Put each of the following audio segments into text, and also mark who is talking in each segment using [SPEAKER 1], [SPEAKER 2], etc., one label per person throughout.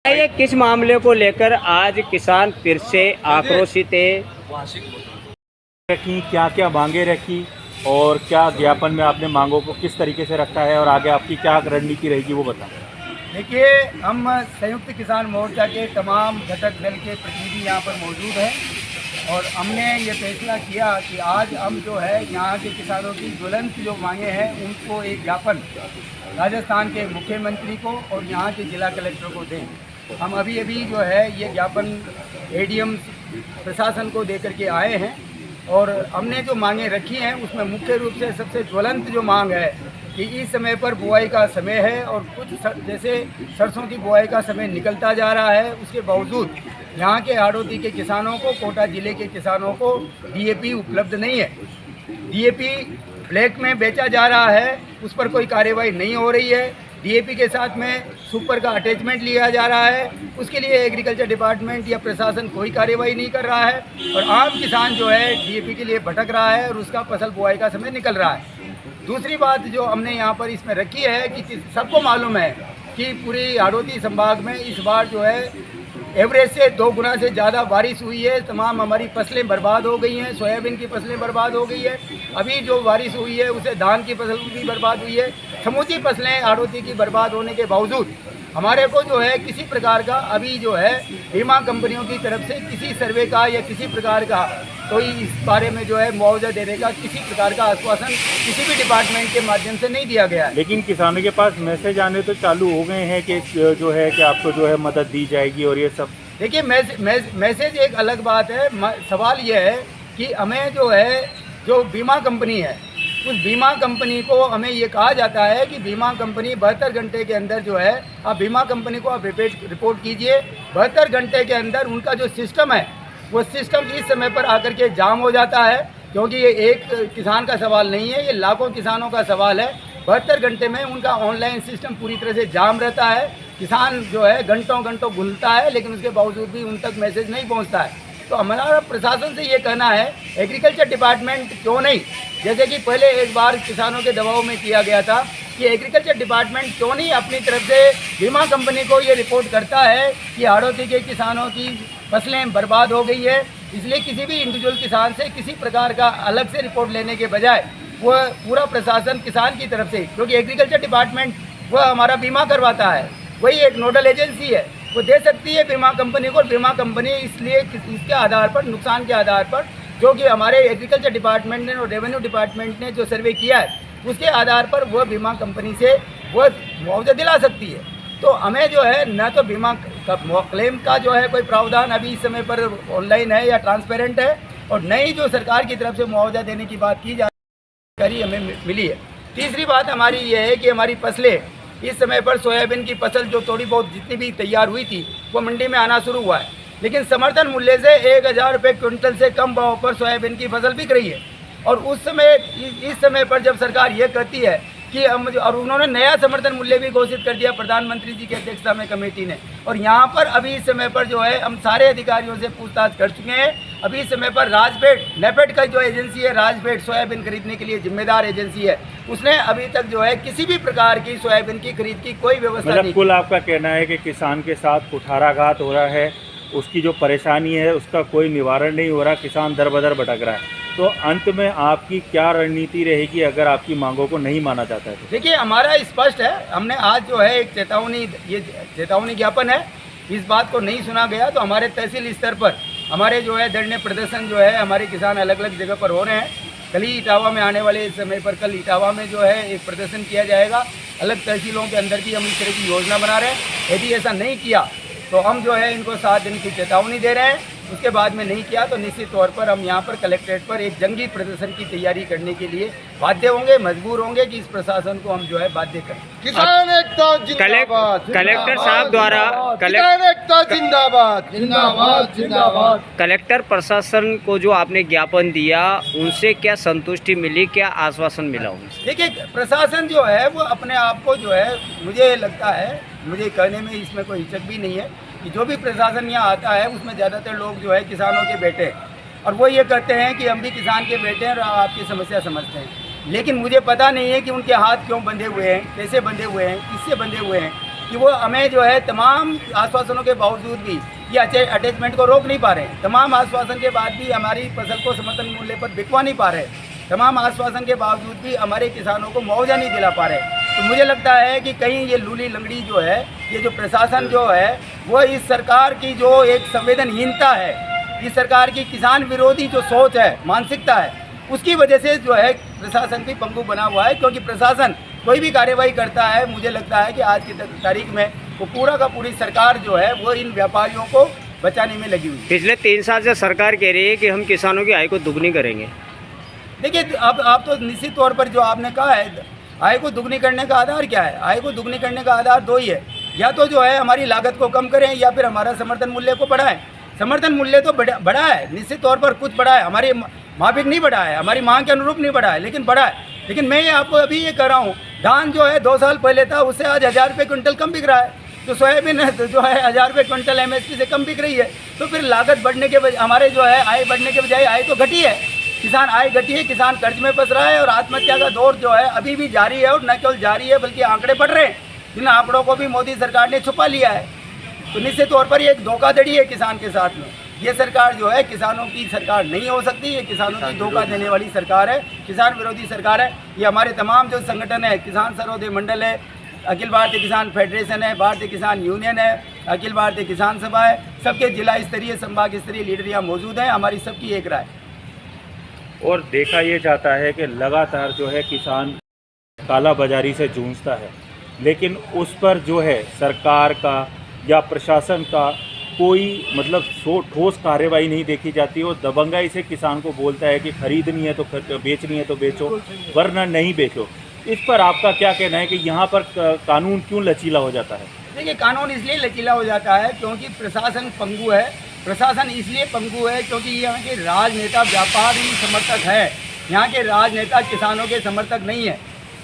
[SPEAKER 1] ये किस मामले को लेकर आज किसान फिर से आक्रोशित है?
[SPEAKER 2] रखी, क्या क्या मांगे रखी और क्या ज्ञापन में आपने मांगों को किस तरीके से रखा है और आगे आपकी क्या रणनीति रहेगी वो बताएं।
[SPEAKER 3] देखिए, हम संयुक्त किसान मोर्चा के तमाम घटक दल के प्रतिनिधि यहाँ पर मौजूद हैं और हमने ये फैसला किया कि आज हम जो है यहाँ के किसानों की ज्वलंत जो मांगे हैं उनको एक ज्ञापन राजस्थान के मुख्यमंत्री को और यहाँ के जिला कलेक्टर को दें। हम अभी जो है ये ज्ञापन एडीएम प्रशासन को देकर के आए हैं और हमने जो मांगे रखी हैं उसमें मुख्य रूप से सबसे ज्वलंत जो मांग है कि इस समय पर बुआई का समय है और कुछ जैसे सरसों की बुआई का समय निकलता जा रहा है, उसके बावजूद यहाँ के हाड़ौती के किसानों को, कोटा जिले के किसानों को डीएपी उपलब्ध नहीं है। डीएपी ब्लैक में बेचा जा रहा है, उस पर कोई कार्रवाई नहीं हो रही है। डीएपी के साथ में सुपर का अटैचमेंट लिया जा रहा है, उसके लिए एग्रीकल्चर डिपार्टमेंट या प्रशासन कोई कार्रवाई नहीं कर रहा है और आम किसान जो है डीएपी के लिए भटक रहा है और उसका फसल बुआई का समय निकल रहा है। दूसरी बात जो हमने यहाँ पर इसमें रखी है कि सबको मालूम है कि पूरी हाड़ौती संभाग में इस बार जो है एवरेज से 2 गुना से ज़्यादा बारिश हुई है। तमाम हमारी फसलें बर्बाद हो गई हैं, सोयाबीन की फसलें बर्बाद हो गई है। अभी जो बारिश हुई है उससे धान की फसल भी बर्बाद हुई है। समूची फसलें हाड़ौती की बर्बाद होने के बावजूद हमारे को जो है किसी प्रकार का अभी जो है बीमा कंपनियों की तरफ से किसी सर्वे का या किसी प्रकार का कोई इस बारे में जो है मुआवजा देने का किसी प्रकार का आश्वासन किसी भी डिपार्टमेंट के माध्यम से नहीं दिया गया है।
[SPEAKER 2] लेकिन किसानों के पास मैसेज आने तो चालू हो गए हैं कि जो है कि आपको जो है मदद दी जाएगी और ये सब।
[SPEAKER 3] देखिए, मैसेज एक अलग बात है। सवाल ये है कि हमें जो है जो बीमा कंपनी है उस बीमा कंपनी को हमें ये कहा जाता है कि बीमा कंपनी 72 घंटे के अंदर जो है आप बीमा कंपनी को आप रिपोर्ट कीजिए। 72 घंटे के अंदर उनका जो सिस्टम है वो सिस्टम इस समय पर आकर के जाम हो जाता है, क्योंकि ये एक किसान का सवाल नहीं है, ये लाखों किसानों का सवाल है। 72 घंटे में उनका ऑनलाइन सिस्टम पूरी तरह से जाम रहता है। किसान जो है घंटों घंटों घुलता है लेकिन उसके बावजूद भी उन तक मैसेज नहीं पहुंचता है। तो हमारा प्रशासन से ये कहना है, एग्रीकल्चर डिपार्टमेंट क्यों नहीं, जैसे कि पहले एक बार किसानों के दबाव में किया गया था, कि एग्रीकल्चर डिपार्टमेंट क्यों नहीं अपनी तरफ से बीमा कंपनी को ये रिपोर्ट करता है कि हाड़ौती के किसानों की फसलें बर्बाद हो गई है। इसलिए किसी भी इंडिविजुअल किसान से किसी प्रकार का अलग से रिपोर्ट लेने के बजाय वो पूरा प्रशासन किसान की तरफ से, क्योंकि एग्रीकल्चर डिपार्टमेंट वह हमारा बीमा करवाता है, वही एक नोडल एजेंसी है, वो दे सकती है बीमा कंपनी को। बीमा कंपनी इसलिए इसके आधार पर, नुकसान के आधार पर, जो कि हमारे एग्रीकल्चर डिपार्टमेंट ने और रेवेन्यू डिपार्टमेंट ने जो सर्वे किया है उसके आधार पर वह बीमा कंपनी से वह मुआवजा दिला सकती है। तो हमें जो है न तो बीमा क्लेम का जो है कोई प्रावधान अभी इस समय पर ऑनलाइन है या ट्रांसपेरेंट है, और न ही जो सरकार की तरफ से मुआवजा देने की बात की जानकारी हमें मिली है। तीसरी बात हमारी ये है कि हमारी फसलें इस समय पर सोयाबीन की फसल जो थोड़ी बहुत जितनी भी तैयार हुई थी वो मंडी में आना शुरू हुआ है, लेकिन समर्थन मूल्य से 1000 रुपये क्विंटल से कम भाव पर सोयाबीन की फसल बिक रही है। और उस समय इस समय पर जब सरकार ये कहती है कि हम, और उन्होंने नया समर्थन मूल्य भी घोषित कर दिया प्रधानमंत्री जी की अध्यक्षता में कमेटी ने, और यहाँ पर अभी इस समय पर जो है हम सारे अधिकारियों से पूछताछ कर चुके हैं। अभी इस समय पर राजफेड, नेफेड का जो एजेंसी है, राजफेड सोयाबीन खरीदने के लिए जिम्मेदार एजेंसी है, उसने अभी तक जो है किसी भी प्रकार की सोयाबीन की खरीद की कोई व्यवस्था नहीं।
[SPEAKER 2] कुल आपका कहना है कि किसान के साथ कुठाराघात हो रहा है, उसकी जो परेशानी है उसका कोई निवारण नहीं हो रहा, किसान दर बदर भटक रहा है। तो अंत में आपकी क्या रणनीति रहेगी अगर आपकी मांगों को नहीं माना जाता है तो?
[SPEAKER 3] देखिए, हमारा स्पष्ट है। हमने आज जो है एक चेतावनी ज्ञापन है, इस बात को नहीं सुना गया तो हमारे तहसील स्तर पर हमारे जो है धरने प्रदर्शन जो है हमारे किसान अलग अलग जगह पर हो रहे हैं। कल ही इटावा में आने वाले समय पर कल इटावा में जो है एक प्रदर्शन किया जाएगा। अलग तहसीलों के अंदर भी हम इस तरह की योजना बना रहे हैं। यदि ऐसा नहीं किया तो हम जो है इनको 7 दिन की चेतावनी दे रहे हैं। उसके बाद में नहीं किया तो निश्चित तौर पर हम यहाँ पर कलेक्ट्रेट पर एक जंगी प्रदर्शन की तैयारी करने के लिए बाध्य होंगे, मजबूर होंगे कि इस प्रशासन को हम जो है बाध्य करें।
[SPEAKER 4] किसान एकता जिंदाबाद,
[SPEAKER 1] कलेक्टर साहब द्वारा
[SPEAKER 4] किसान एकता जिंदाबाद, जिंदाबाद, जिंदाबाद।
[SPEAKER 1] कलेक्टर प्रशासन को जो आपने ज्ञापन दिया उनसे क्या संतुष्टि मिली, क्या आश्वासन मिला उनसे?
[SPEAKER 3] देखिए, प्रशासन जो है वो अपने आप को जो है, मुझे लगता है, मुझे कहने में इसमें कोई हिचक भी नहीं है कि जो भी प्रशासन यहाँ आता है उसमें ज़्यादातर लोग जो है किसानों के बेटे हैं, और वो ये कहते हैं कि हम भी किसान के बेटे हैं और आपकी समस्या समझते हैं। लेकिन मुझे पता नहीं है कि उनके हाथ क्यों बंधे हुए हैं, कैसे बंधे हुए हैं, किससे बंधे हुए हैं। कि वो हमें जो है तमाम आश्वासनों के बावजूद भी ये अटैचमेंट को रोक नहीं पा रहे हैं। तमाम आश्वासन के बाद भी हमारी फसल को समर्थन मूल्य पर बिकवा नहीं पा रहे। तमाम आश्वासन के बावजूद भी हमारे किसानों को मुआवजा नहीं दिला पा रहे। तो मुझे लगता है कि कहीं ये लूली लंगड़ी जो है, ये जो प्रशासन जो है, वो इस सरकार की जो एक संवेदनहीनता है, इस सरकार की किसान विरोधी जो सोच है, मानसिकता है, उसकी वजह से जो है प्रशासन भी पंगु बना हुआ है। क्योंकि प्रशासन कोई भी कार्यवाही करता है, मुझे लगता है कि आज की तारीख में वो पूरा का पूरी सरकार जो है वो इन व्यापारियों को बचाने में लगी हुई है।
[SPEAKER 1] पिछले 3 साल से सरकार कह रही है कि हम किसानों की आय को दुगनी करेंगे।
[SPEAKER 3] देखिए, अब आप तो निश्चित तौर पर जो आपने कहा है, आय को दुगनी करने का आधार क्या है? आय को दुगनी करने का आधार 2 ही है, या तो जो है हमारी लागत को कम करें या फिर हमारा समर्थन मूल्य को बढ़ाएं। समर्थन मूल्य तो बढ़ा है, निश्चित तौर पर कुछ बढ़ा है, हमारे माफिक नहीं बढ़ा है, हमारी मांग के अनुरूप नहीं बढ़ा है, लेकिन बढ़ा है। लेकिन मैं ये आपको अभी ये कह रहा हूँ, धान जो है 2 साल पहले था, उससे आज 1000 रुपये क्विंटल कम बिक रहा है। तो सोयाबीन जो है 1000 रुपये क्विंटल MSP से कम बिक रही है। तो फिर लागत बढ़ने के बजाय हमारे जो है आय बढ़ने के बजाय आय तो घटी है। किसान आय घटी है, किसान कर्ज में फंस रहा है और आत्महत्या का दौर जो है अभी भी जारी है। और न केवल जारी है बल्कि आंकड़े बढ़ रहे हैं, जिन आंकड़ों को भी मोदी सरकार ने छुपा लिया है। तो निश्चित तौर पर ये एक धोखाधड़ी है किसान के साथ में। ये सरकार जो है किसानों की सरकार नहीं हो सकती, ये किसानों की धोखा देने वाली सरकार है, किसान विरोधी सरकार है। ये हमारे तमाम जो संगठन है, किसान सर्वोदय मंडल है, अखिल भारतीय किसान फेडरेशन है, भारतीय किसान यूनियन है, अखिल भारतीय किसान सभा है, सबके जिला स्तरीय संभाग स्तरीय लीडर यहाँ मौजूद हैं। हमारी सबकी एक राय।
[SPEAKER 2] और देखा ये जाता है कि लगातार जो है किसान काला बाजारी से जूझता है, लेकिन उस पर जो है सरकार का या प्रशासन का कोई मतलब ठोस कार्रवाई नहीं देखी जाती। और दबंगाई से किसान को बोलता है कि खरीदनी है तो बेचनी है तो बेचो, वरना नहीं बेचो। इस पर आपका क्या कहना है कि यहाँ पर कानून क्यों लचीला हो जाता है?
[SPEAKER 3] देखिए, कानून इसलिए लचीला हो जाता है क्योंकि प्रशासन पंगु है। प्रशासन इसलिए पंगु है क्योंकि यहाँ के राजनेता व्यापारी समर्थक है, यहाँ के राजनेता किसानों के समर्थक नहीं है।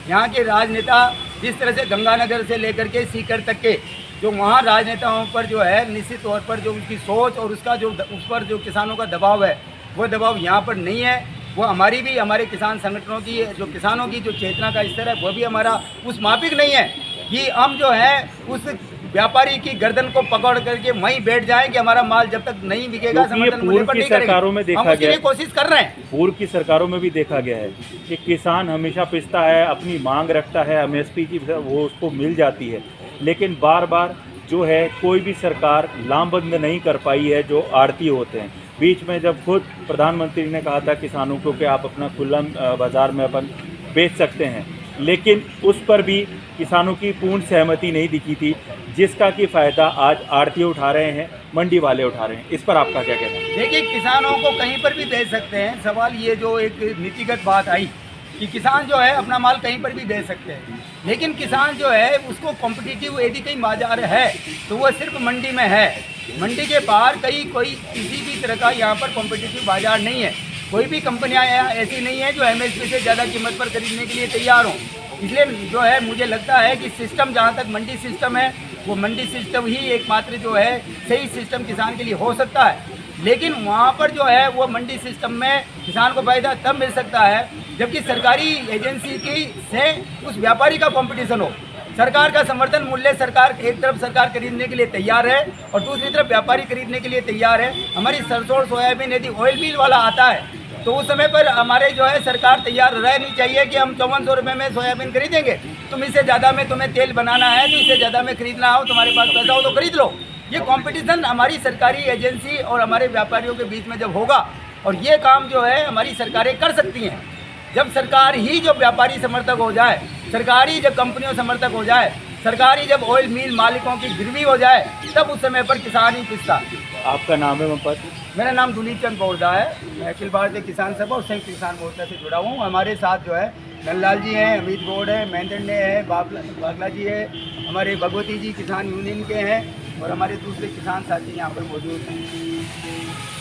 [SPEAKER 3] यहाँ के राजनेता जिस तरह से गंगानगर से लेकर के सीकर तक के जो वहाँ राजनेताओं पर जो है निश्चित तौर पर जो उनकी सोच और उसका जो उस पर जो किसानों का दबाव है, वो दबाव यहाँ पर नहीं है। वो हमारी भी, हमारे किसान संगठनों की जो किसानों की जो चेतना का स्तर है, वो भी हमारा उस माफिक नहीं है कि हम जो है उस व्यापारी की गर्दन को पकड़ करके वहीं बैठ जाएं कि हमारा माल जब तक नहीं बिकेगा समर्थन मूल्य पर नहीं
[SPEAKER 2] सरकारों में
[SPEAKER 3] करेंगे। हम
[SPEAKER 2] देखा
[SPEAKER 3] उसके लिए कोशिश कर रहे हैं।
[SPEAKER 2] पूर्व की सरकारों में भी देखा गया है कि किसान हमेशा पिसता है, अपनी मांग रखता है, MSP की वो उसको मिल जाती है, लेकिन बार बार जो है कोई भी सरकार लामबंद नहीं कर पाई है जो आड़ती होते हैं। बीच में जब खुद प्रधानमंत्री ने कहा था किसानों को कि आप अपना खुला बाज़ार में अपन बेच सकते हैं, लेकिन उस पर भी किसानों की पूर्ण सहमति नहीं दिखी थी, जिसका कि फ़ायदा आज आड़ती उठा रहे हैं, मंडी वाले उठा रहे हैं। इस पर आपका क्या कहना है?
[SPEAKER 3] देखिए, किसानों को कहीं पर भी बेच सकते हैं। सवाल ये जो एक नीतिगत बात आई कि किसान जो है अपना माल कहीं पर भी बेच सकते हैं, लेकिन किसान जो है उसको कॉम्पिटिटिव यदि कहीं बाजार है तो वो सिर्फ मंडी में है। मंडी के बाहर कहीं कोई किसी भी तरह का यहाँ पर कॉम्पिटिटिव बाजार नहीं है। कोई भी कंपनियाँ ऐसी नहीं है जो MSP से ज़्यादा कीमत पर खरीदने के लिए तैयार हों। इसलिए जो है मुझे लगता है कि सिस्टम जहाँ तक मंडी सिस्टम है, वो मंडी सिस्टम ही एकमात्र जो है सही सिस्टम किसान के लिए हो सकता है। लेकिन वहाँ पर जो है वो मंडी सिस्टम में किसान को फायदा तब मिल सकता है जबकि सरकारी एजेंसी की से उस व्यापारी का कंपटीशन हो। सरकार का समर्थन मूल्य, सरकार एक तरफ सरकार खरीदने के लिए तैयार है और दूसरी तरफ व्यापारी खरीदने के लिए तैयार है। हमारी सरसों और सोयाबीन यदि ऑयल मिल वाला आता है तो उस समय पर हमारे जो है सरकार तैयार रहनी चाहिए कि हम 5400 रुपये में सोयाबीन खरीदेंगे, तुम इससे ज़्यादा में तुम्हें तेल बनाना है तो इससे ज़्यादा में खरीदना हो, तुम्हारे पास पैसा हो तो खरीद लो। ये कंपटीशन हमारी सरकारी एजेंसी और हमारे व्यापारियों के बीच में जब होगा, और ये काम जो है हमारी सरकारें कर सकती हैं, जब सरकार ही जो व्यापारी समर्थक हो जाए, सरकारी जब कंपनियों समर्थक हो जाए, सरकारी जब ऑयल मिल मालिकों की गिरवी हो जाए, तब उस समय पर किसान ही पिसता।
[SPEAKER 2] आपका नाम है मंपत?
[SPEAKER 3] मेरा नाम दुलीप चंद बोरदा है। मैं अखिल भारतीय किसान सभा और संयुक्त किसान मोर्चा से जुड़ा हूँ। हमारे साथ जो है नंदलाल जी हैं, अमित गौड़ है, महेंद्र है, बागला जी है, हमारे भगवती जी किसान यूनियन के हैं और हमारे दूसरे किसान साथी यहाँ पर मौजूद हैं।